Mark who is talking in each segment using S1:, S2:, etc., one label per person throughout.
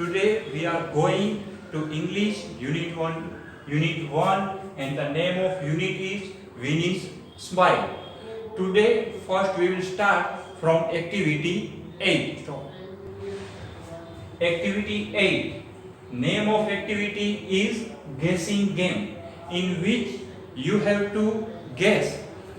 S1: Today we are going to English Unit 1 and the name of unit is VINI'SMILE. Today first we will start from activity 8. Activity 8. Name of activity is guessing game, in which you have to guess.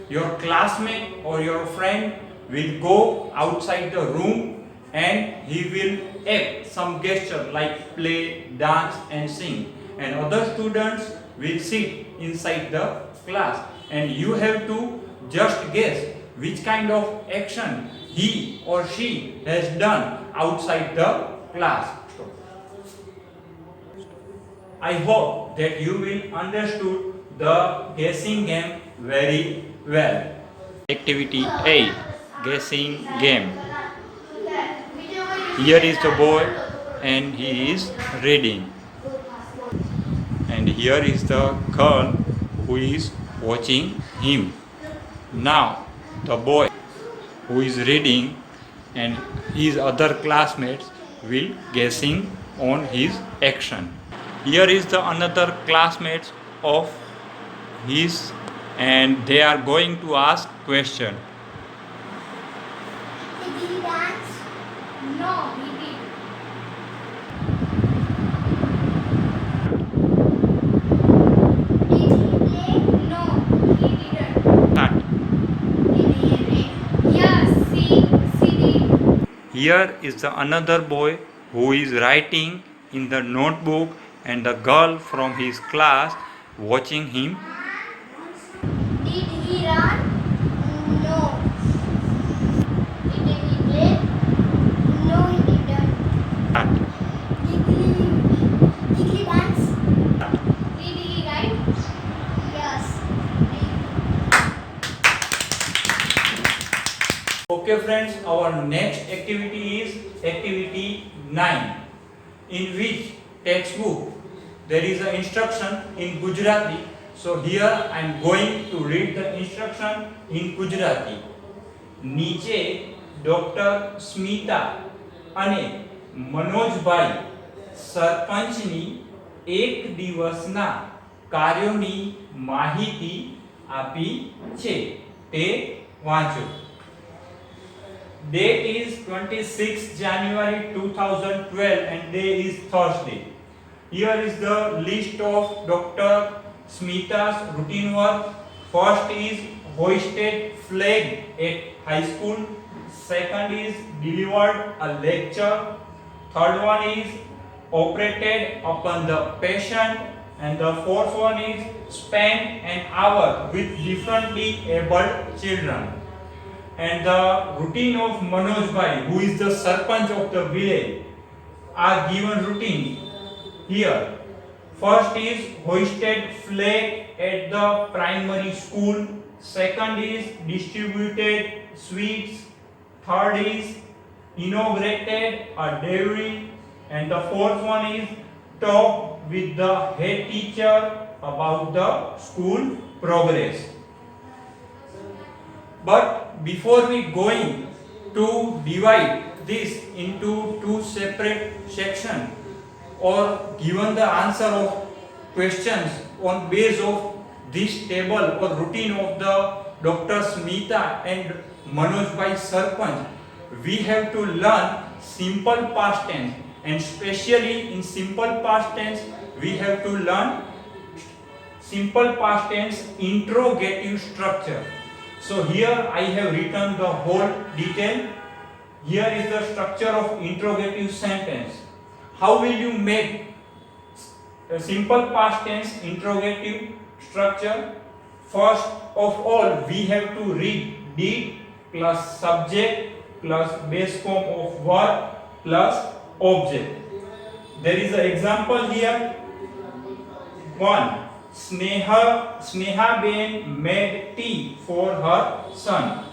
S1: Your classmate or your friend will go outside the room and he will act some gesture like play, dance and sing, and other students will sit inside the class and you have to just guess which kind of action he or she has done outside the class. I hope that you will understood the guessing game very well. Activity 8. Guessing game. Here is the boy and he is reading. And here is the girl who is watching him. Now the boy who is reading and his other classmates will guessing on his action. Here is the another classmates of his and they are going to ask question.
S2: Did he dance? No, he did. Did he play? No, he didn't.
S1: Start.
S2: Did he read? Yes, she did.
S1: Here is the another boy who is writing in the notebook and the girl from his class watching him.
S2: Did he run? No. Did he play? No, he didn't.
S1: Start.
S2: Did he dance?
S1: Start.
S2: Did he write? Yes.
S1: Okay friends, our next activity is activity 9, in which textbook there is an instruction in Gujarati. So here I am going to read the instruction in Gujarati. નીચે doctor Smita અને મનોજભાઈ સરપંચની એક દિવસના કાર્યોની માહિતી આપી છે તે વાંચો. Date is 26 January 2012 and day is Thursday. Here is the list of Dr. Smita's routine work. First is hoisted flag at high school. Second is delivered a lecture. Third one is operated upon the patient. And the fourth one is spent an hour with differently abled children. And the routine of Manojbhai, who is the sarpanch of the village, are given routine here. First is hoisted flag at the primary school. Second is distributed sweets. Third is inaugurated a dairy. And the fourth one is talk with the head teacher about the school progress. But before we going to divide this into two separate sections or given the answer of questions on base of this table or routine of the Dr. Smita and Manojbhai Sarpanch, we have to learn simple past tense, and especially in simple past tense we have to learn simple past tense interrogative structure. So here I have written the whole detail. Here is the structure of interrogative sentence. How will you make a simple past tense interrogative structure? First of all, we have to read did plus subject plus base form of verb plus object. There is an example here. 1. Sneha Ben made tea for her son.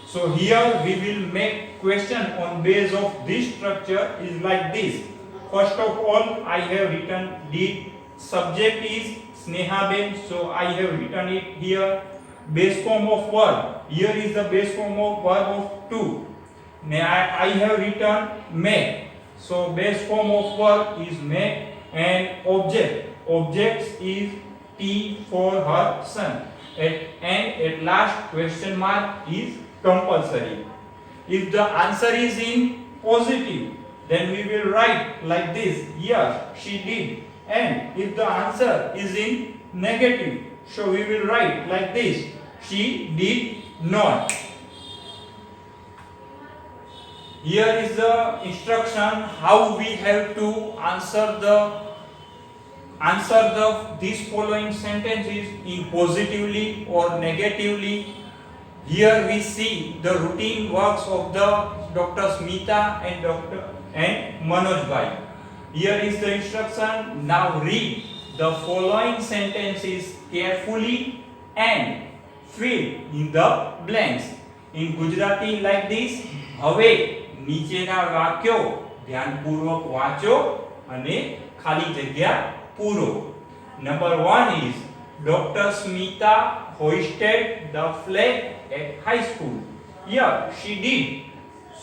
S1: So here we will make question on base of this structure is like this. First of all, I have written did. Subject is Sneha Ben, so I have written it here. Base form of verb. Here is the base form of verb of to. I have written made. So base form of verb is make, and objects is T for her son, and at last question mark is compulsory. If the answer is in positive, then we will write like this: yes, she did. And if the answer is in negative, so we will write like this: she did not. Here is the instruction how we have to answer these following sentences in positively or negatively. Here we see the routine works of the Dr. Smita and Manojbhai. Here is the instruction. Now read the following sentences carefully and fill in the blanks. In Gujarati like this: હવે નીચેના વાક્યો ધ્યાનપૂર્વક વાંચો અને ખાલી જગ્યા પૂરો. Number 1 is Dr. Smita hoisted the flag at high school. Yeah, she did.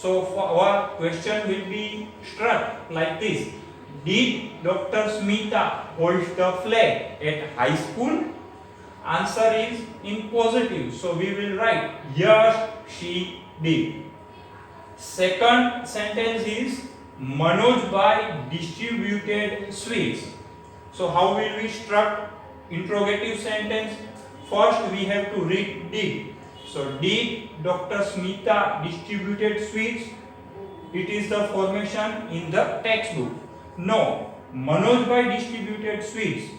S1: So our question will be struck like this: did Dr. Smita hoist the flag at high school? Answer is in positive, so we will write yes, she did. Second sentence is Manojbhai distributed sweets. So how will we struct interrogative sentence? First we have to read did. So did Dr. Smita distributed sweets? It is the formation in the textbook. No, Manojbhai distributed sweets.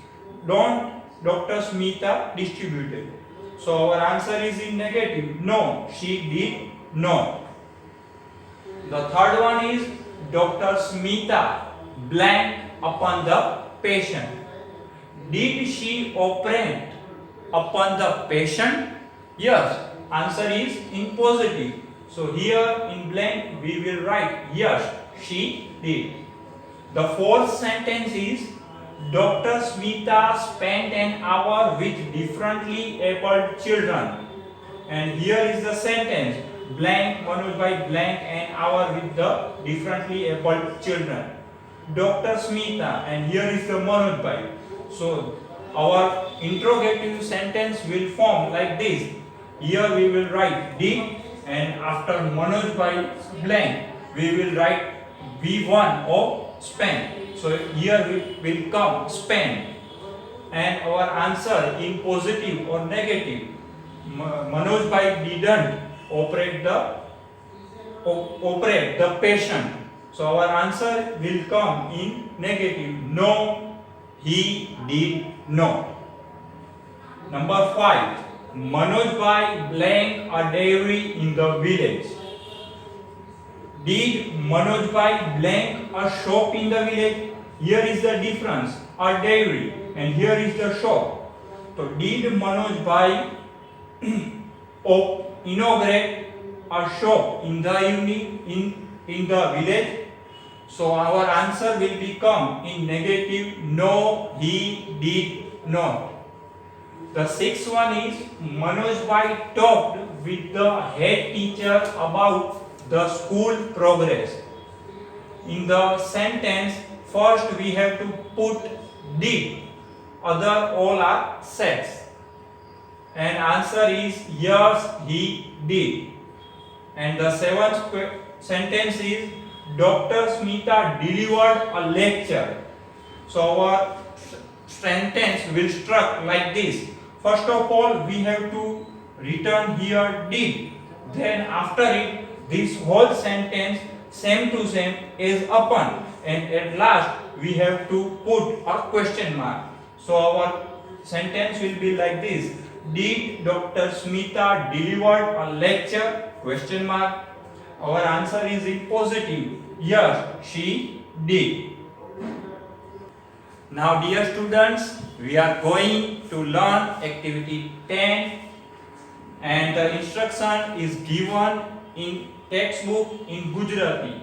S1: Don't Dr. Smita distributed. So our answer is in negative. No, she did not. The third one is Dr. Smita blank upon the patient. Did she operate upon the patient? Yes, answer is in positive. So here in blank we will write yes, she did. The fourth sentence is Dr. Smita spent an hour with differently abled children. And here is the sentence: blank Manojbhai blank an hour with the differently abled children. Dr. Smita, and here is the Manojbhai. So our interrogative sentence will form like this. Here we will write did, and after Manojbhai blank we will write V1 of spent. So here we will come spent, and our answer in positive or negative: Manojbhai didn't operate the patient. So our answer will come in negative: no, he did not. Number 5, Manojbhai blank a dairy in the village. Did Manojbhai blank a shop in the village? Here is the difference: a dairy, and here is the shop. So did Manojbhai inaugurate a shop in the evening in the village? So our answer will become in negative: no, he did not. The sixth one is Manojbhai talked with the head teacher about the school progress. In the sentence, first we have to put did, other all are sets. And answer is yes, he did. And the seventh sentence is Dr. Smita delivered a lecture. So our sentence will struck like this. First of all, we have to return here did. Then after it, this whole sentence same to same is upon. And at last, we have to put a question mark. So our sentence will be like this: did Dr. Smita delivered a lecture? Question mark. Our answer is in positive: yes, she did. Now dear students, we are going to learn activity 10, and the instruction is given in textbook in Gujarati.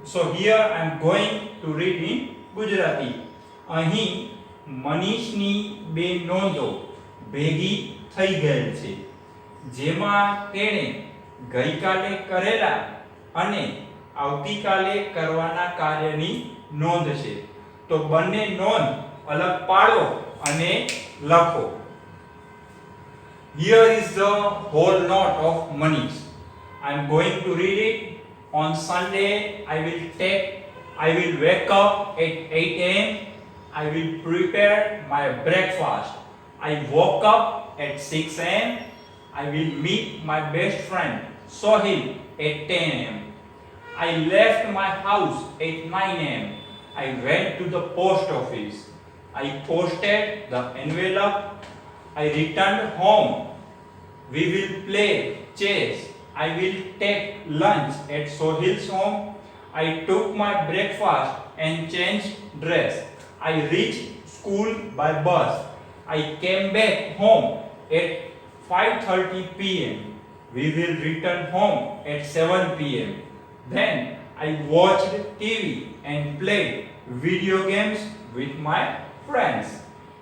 S1: So here I am going to read in Gujarati. અહીં મનીષની બે નોંધો ભેગી થઈ ગયેલ છે, જેમાં તેણે ગઈકાલે કરેલા અને આવતીકાલે કરવાના કાર્યની નોંધ છે. તો બંને નોંધ અલગ પાડો અને લખો. Here is the whole note of monies. I am going to read it. On Sunday I will wake up at 8 a.m. I will prepare my breakfast. I woke up at 6 a.m. I will meet my best friend Sohil at 10 a.m. I left my house at 9 a.m. I went to the post office. I posted the envelope. I returned home. We will play chess. I will take lunch at Sohil's home. I took my breakfast and changed dress. I reached school by bus. I came back home at 5:30 p.m. We will return home at 7 p.m. Then I watched TV and played video games with my friends.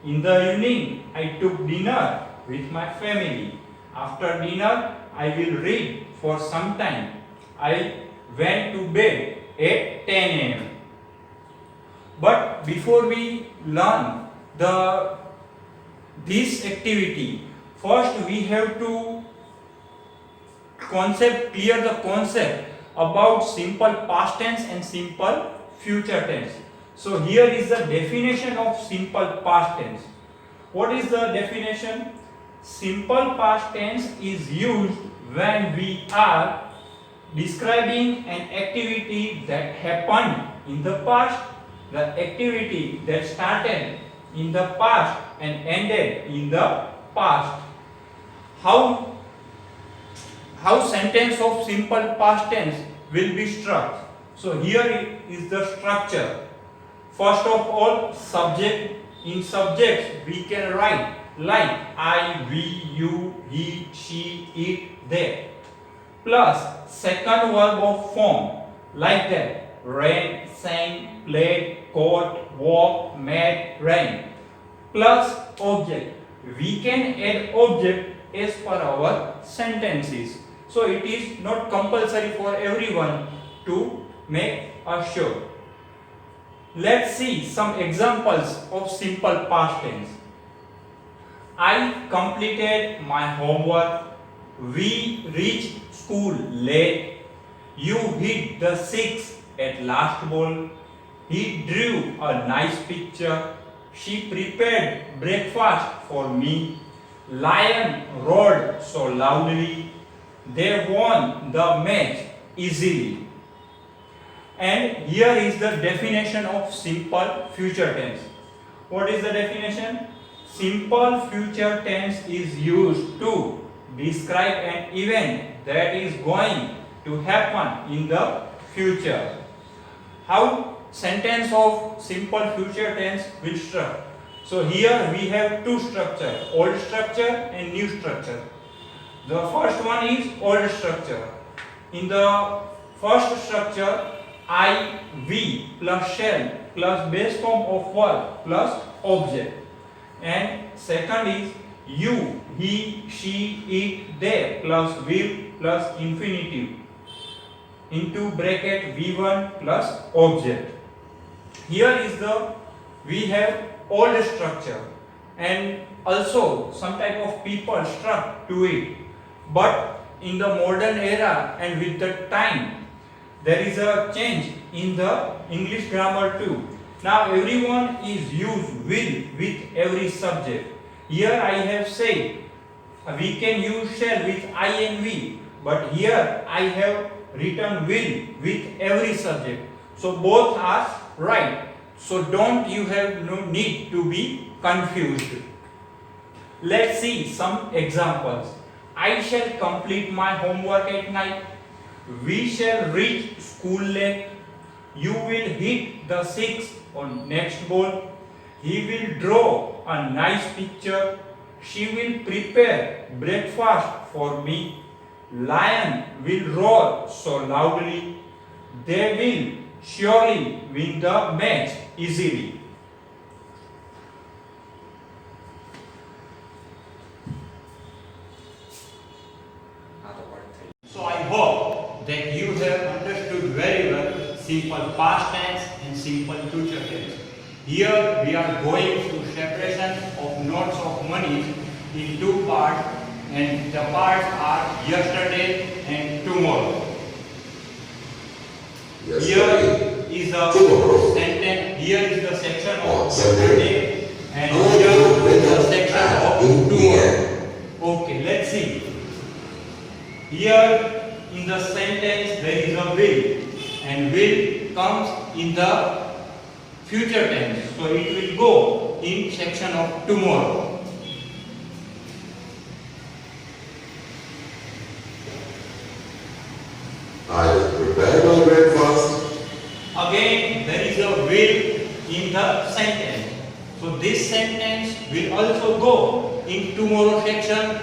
S1: In the evening, I took dinner with my family. After dinner, I will read for some time. I went to bed at 10 a.m. But before we learn this activity, first we have to clear the concept about simple past tense and simple future tense. So here is the definition of simple past tense. What is the definition? Simple past tense is used when we are describing an activity that happened in the past, the activity that started in the past and ended in the past. How sentence of simple past tense will be structured? So here is the structure. First of all, subject. In subjects we can write like I, we, you, he, she, it, they. Plus second verb of form like that. Rain, sang, played, caught, walked, made, rain. Plus object. We can add object as per our sentences. So it is not compulsory for everyone to make a show. Let's see some examples of simple past tense. I completed my homework. We reached school late. You hit the six at last ball. He drew a nice picture. She prepared breakfast for me. Lion roared so loudly. They won the match easily. And here is the definition of simple future tense. What is the definition? Simple future tense is used to describe an event that is going to happen in the future. How sentence of simple future tense will structure? So here we have two structures, old structure and new structure. The first one is old structure. In the first structure, I, we plus shall plus base form of verb plus object. And second is you, he, she, it, they plus will plus infinitive into bracket V1 plus object. Here is we have old structure and also some type of people struck to it. But in the modern era and with the time, there is a change in the English grammar too. Now everyone is used will with every subject. Here I have said we can use shall with I and we, but here I have written will with every subject. So both are right. So don't you have no need to be confused. Let's see some examples. I shall complete my homework at night. We shall reach school late. You will hit the six on next ball. He will draw a nice picture. She will prepare breakfast for me. Lion will roar so loudly. They will surely win the match easily. So I hope that you have understood very well Here we are going to separation of notes of money in two parts, and the parts are yesterday and tomorrow. Here is a sentence. Here is the section of yesterday, and here is the section of tomorrow. Okay, let's see. Here in the sentence there is a will, and will comes in the future tense, so it will go in section of tomorrow.
S3: I prepare my breakfast.
S1: Again, there is a will in the sentence. So this sentence will also go in tomorrow section.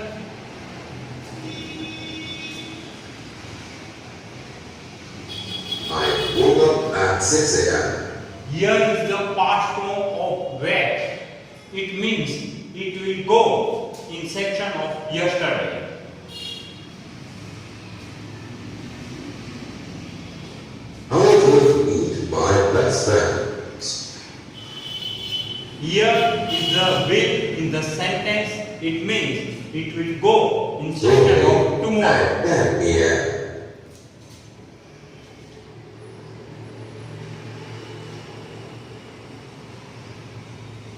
S3: I woke up at 6 a.m.
S1: Here is the past form of were. It means it will go in section of yesterday.
S3: I will meet my best friend.
S1: Here is the will in the sentence. It means it will go in section of tomorrow.
S3: At 10 a.m.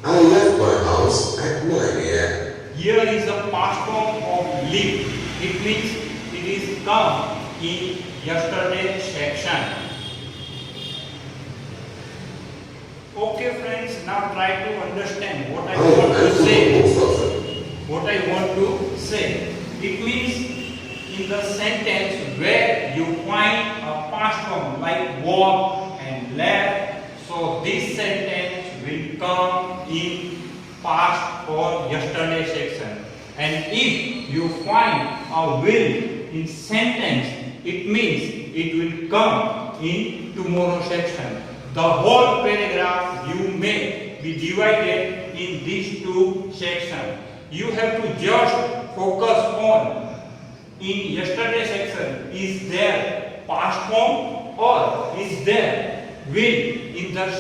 S3: I left my house at 9 a.m.
S1: Here is the past form of live. It means it is come in yesterday section. Okay friends, now try to understand what I want to say. What I want to say. It means in the sentence where you find a past form like walk and left, so this sentence will come in past or yesterday section. And if you find a will in sentence, it means it will come in tomorrow section. The whole paragraph you may be divided in these two sections. You have to just focus on in yesterday section, is there past form or is there will in the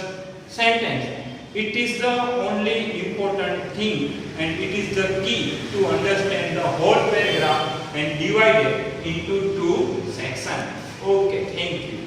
S1: sentence. It is the only important thing, and it is the key to understand the whole paragraph and divide it into two sections. Okay, thank you.